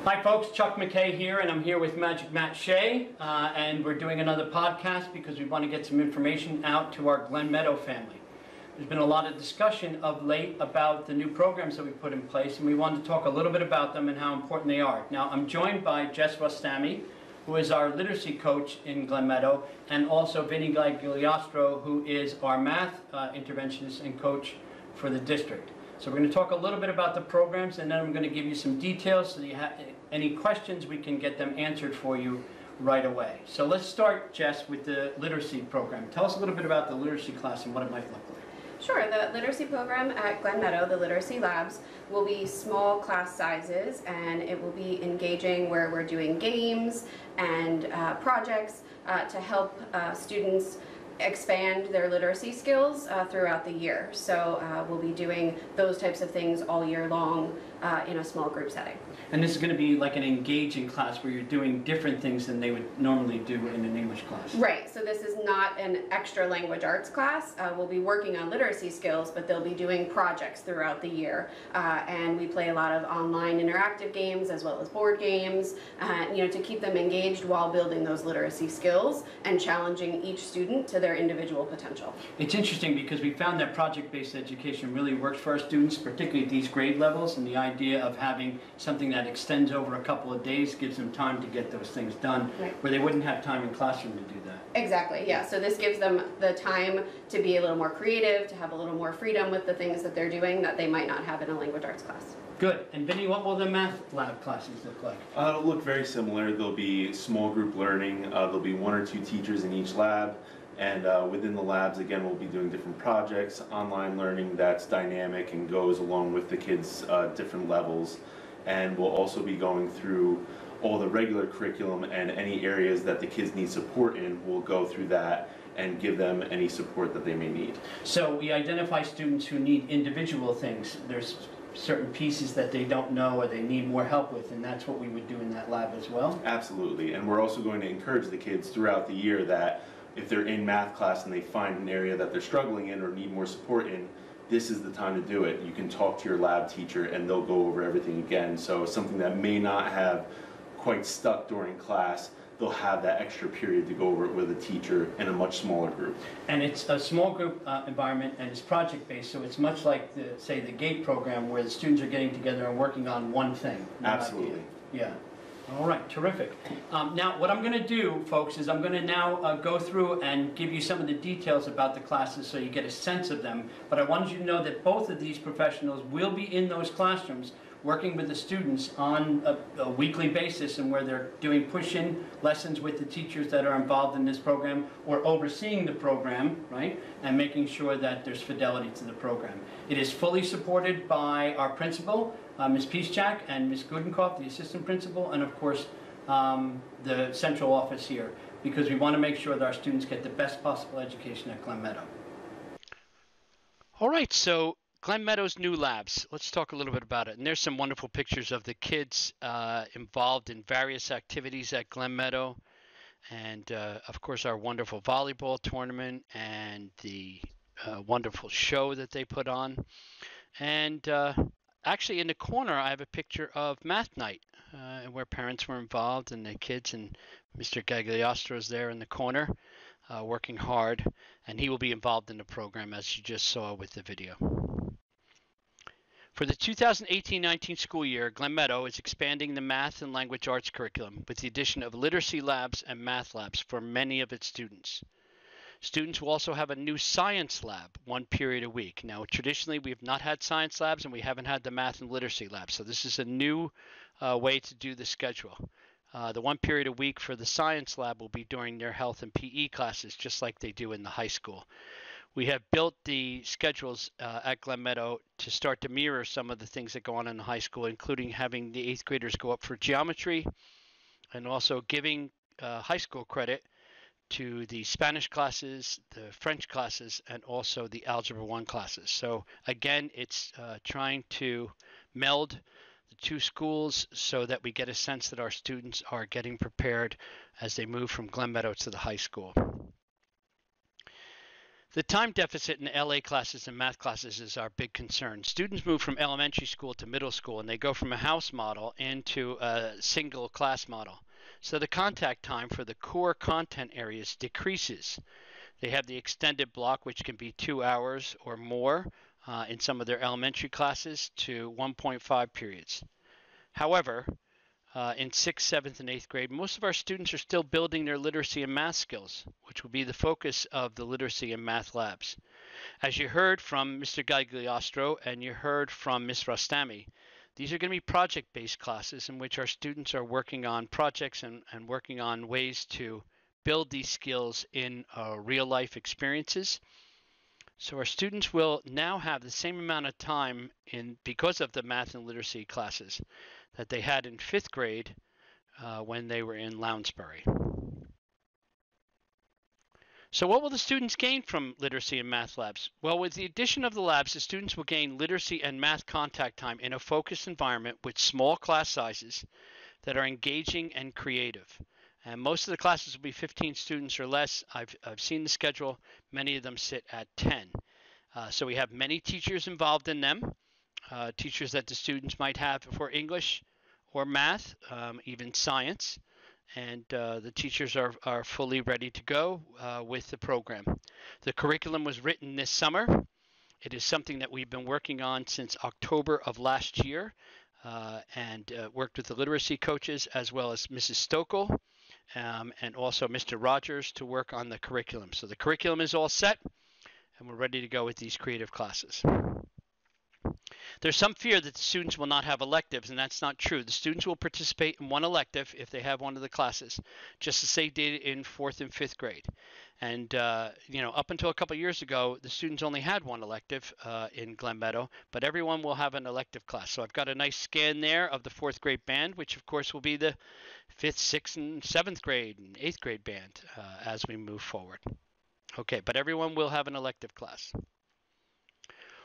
Hi folks, Chuck McKay here, and I'm here with Magic Matt Shea, and we're doing another podcast because we want to get some information out to our Glen Meadow family. There's been a lot of discussion of late about the new programs that we put in place, and we wanted to talk a little bit about them and how important they are. Now, I'm joined by Jess Rostami, who is our literacy coach in Glen Meadow, and also Vinny Gagliostro, who is our math interventionist and coach for the district. So we're going to talk a little bit about the programs, and then I'm going to give you some details so that you have any questions, we can get them answered for you right away. So let's start, Jess, with the literacy program. Tell us a little bit about the literacy class and what it might look like. Sure. The literacy program at Glen Meadow, the literacy labs, will be small class sizes, and it will be engaging where we're doing games and projects to help students expand their literacy skills throughout the year. So we'll be doing those types of things all year long in a small group setting. And this is going to be like an engaging class where you're doing different things than they would normally do in an English class. Right, so this is not an extra language arts class. We'll be working on literacy skills, but they'll be doing projects throughout the year. And we play a lot of online interactive games as well as board games, to keep them engaged while building those literacy skills and challenging each student to their individual potential. It's interesting because we found that project-based education really works for our students, particularly at these grade levels, and the idea of having something that extends over a couple of days gives them time to get those things done, right, where they wouldn't have time in classroom to do that. Exactly, yeah. So this gives them the time to be a little more creative, to have a little more freedom with the things that they're doing that they might not have in a language arts class. Good. And Vinny, what will the math lab classes look like? It'll look very similar. There'll be small group learning. There'll be 1 or 2 teachers in each lab. And within the labs, again, we'll be doing different projects, online learning that's dynamic and goes along with the kids' different levels. And we'll also be going through all the regular curriculum, and any areas that the kids need support in, we'll go through that and give them any support that they may need. So we identify students who need individual things. There's certain pieces that they don't know or they need more help with, and that's what we would do in that lab as well? Absolutely. And we're also going to encourage the kids throughout the year that if they're in math class and they find an area that they're struggling in or need more support in, this is the time to do it. You can talk to your lab teacher and they'll go over everything again. So something that may not have quite stuck during class, they'll have that extra period to go over it with a teacher in a much smaller group. And it's a small group environment, and it's project-based, so it's much like, say, the GATE program, where the students are getting together and working on one thing. Absolutely. Yeah. All right, terrific. Now, what I'm going to do, folks, is I'm going to now go through and give you some of the details about the classes so you get a sense of them. But I wanted you to know that both of these professionals will be in those classrooms working with the students on a weekly basis, and where they're doing push-in lessons with the teachers that are involved in this program, or overseeing the program, right, and making sure that there's fidelity to the program. It is fully supported by our principal, Ms. Piszczak, and Ms. Gudenkoff, the assistant principal, and of course the central office here, because we want to make sure that our students get the best possible education at Glen Meadow. All right, so Glen Meadow's new labs. Let's talk a little bit about it. And there's some wonderful pictures of the kids involved in various activities at Glen Meadow. And of course, our wonderful volleyball tournament and the wonderful show that they put on. And actually, in the corner, I have a picture of math night where parents were involved and the kids, and Mr. Gagliostro is there in the corner working hard. And he will be involved in the program, as you just saw with the video. For the 2018-19 school year, Glen Meadow is expanding the math and language arts curriculum with the addition of literacy labs and math labs for many of its students. Students will also have a new science lab 1 period a week. Now, traditionally, we have not had science labs and we haven't had the math and literacy labs. So this is a new way to do the schedule. The 1 period a week for the science lab will be during their health and PE classes, just like they do in the high school. We have built the schedules at Glen Meadow to start to mirror some of the things that go on in the high school, including having the 8th graders go up for geometry, and also giving high school credit to the Spanish classes, the French classes, and also the Algebra 1 classes. So again, it's trying to meld the two schools so that we get a sense that our students are getting prepared as they move from Glen Meadow to the high school. The time deficit in LA classes and math classes is our big concern. Students move from elementary school to middle school, and they go from a house model into a single class model. So the contact time for the core content areas decreases. They have the extended block, which can be 2 hours or more in some of their elementary classes, to 1.5 periods. However, in 6th, 7th, and 8th grade, most of our students are still building their literacy and math skills, which will be the focus of the literacy and math labs. As you heard from Mr. Gagliostro and you heard from Ms. Rostami, these are going to be project-based classes in which our students are working on projects and working on ways to build these skills in real-life experiences. So our students will now have the same amount of time because of the math and literacy classes that they had in 5th grade when they were in Lounsbury. So what will the students gain from literacy and math labs? Well, with the addition of the labs, the students will gain literacy and math contact time in a focused environment with small class sizes that are engaging and creative. And most of the classes will be 15 students or less. I've seen the schedule. Many of them sit at 10. So we have many teachers involved in them. Teachers that the students might have for English or math, even science, and the teachers are fully ready to go with the program. The curriculum was written this summer. It is something that we've been working on since October of last year, and worked with the literacy coaches as well as Mrs. Stokel and also Mr. Rogers to work on the curriculum. So the curriculum is all set, and we're ready to go with these creative classes. There's some fear that the students will not have electives, and that's not true. The students will participate in one elective if they have one of the classes, just as they did in 4th and 5th grade. And, up until a couple of years ago, the students only had one elective in Glen Meadow, but everyone will have an elective class. So I've got a nice scan there of the 4th grade band, which of course will be the 5th, 6th, and 7th grade and 8th grade band as we move forward. Okay, but everyone will have an elective class.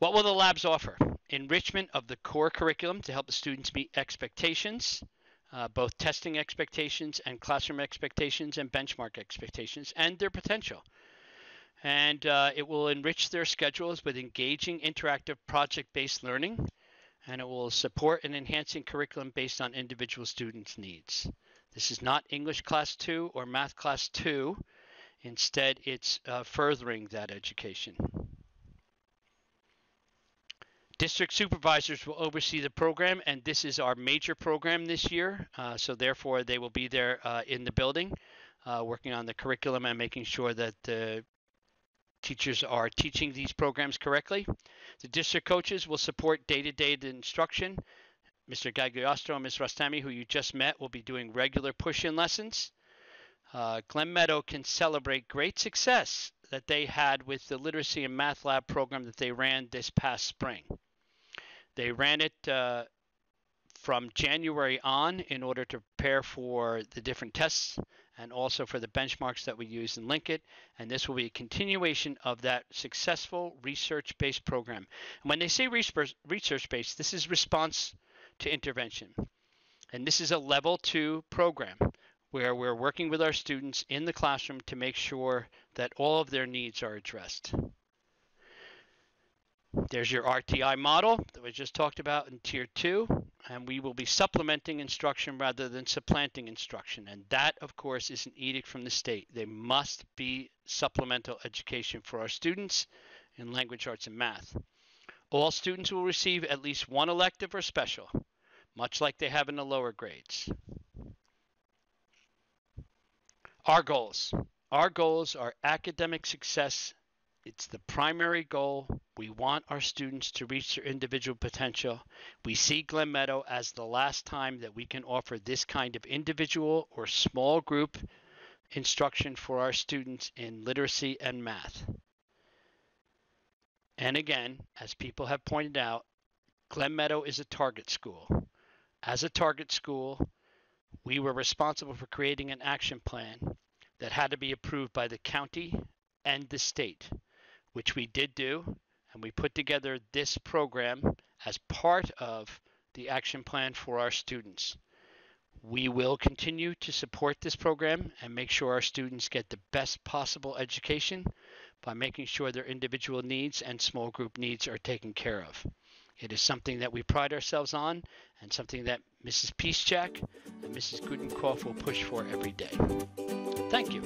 What will the labs offer? Enrichment of the core curriculum to help the students meet expectations, both testing expectations and classroom expectations and benchmark expectations, and their potential. And it will enrich their schedules with engaging interactive project-based learning, and it will support an enhancing curriculum based on individual students' needs. This is not English Class 2 or Math Class 2. Instead, it's furthering that education. District supervisors will oversee the program, and this is our major program this year. So therefore, they will be there in the building, working on the curriculum and making sure that the teachers are teaching these programs correctly. The district coaches will support day-to-day instruction. Mr. Gagliostro and Ms. Rostami, who you just met, will be doing regular push-in lessons. Glen Meadow can celebrate great success that they had with the literacy and math lab program that they ran this past spring. They ran it from January on in order to prepare for the different tests and also for the benchmarks that we use and link it. And this will be a continuation of that successful research-based program. And when they say research-based, this is response to intervention. And this is a level 2 program where we're working with our students in the classroom to make sure that all of their needs are addressed. There's your RTI model that we just talked about in Tier 2, and we will be supplementing instruction rather than supplanting instruction. And that, of course, is an edict from the state. There must be supplemental education for our students in language arts and math. All students will receive at least one elective or special, much like they have in the lower grades. Our goals. Our goals are academic success. It's the primary goal. We want our students to reach their individual potential. We see Glen Meadow as the last time that we can offer this kind of individual or small group instruction for our students in literacy and math. And again, as people have pointed out, Glen Meadow is a target school. As a target school, we were responsible for creating an action plan that had to be approved by the county and the state, which we did do, and we put together this program as part of the action plan for our students. We will continue to support this program and make sure our students get the best possible education, by making sure their individual needs and small group needs are taken care of. It is something that we pride ourselves on and something that Mrs. Piszczak and Mrs. Gudenkopf will push for every day. Thank you.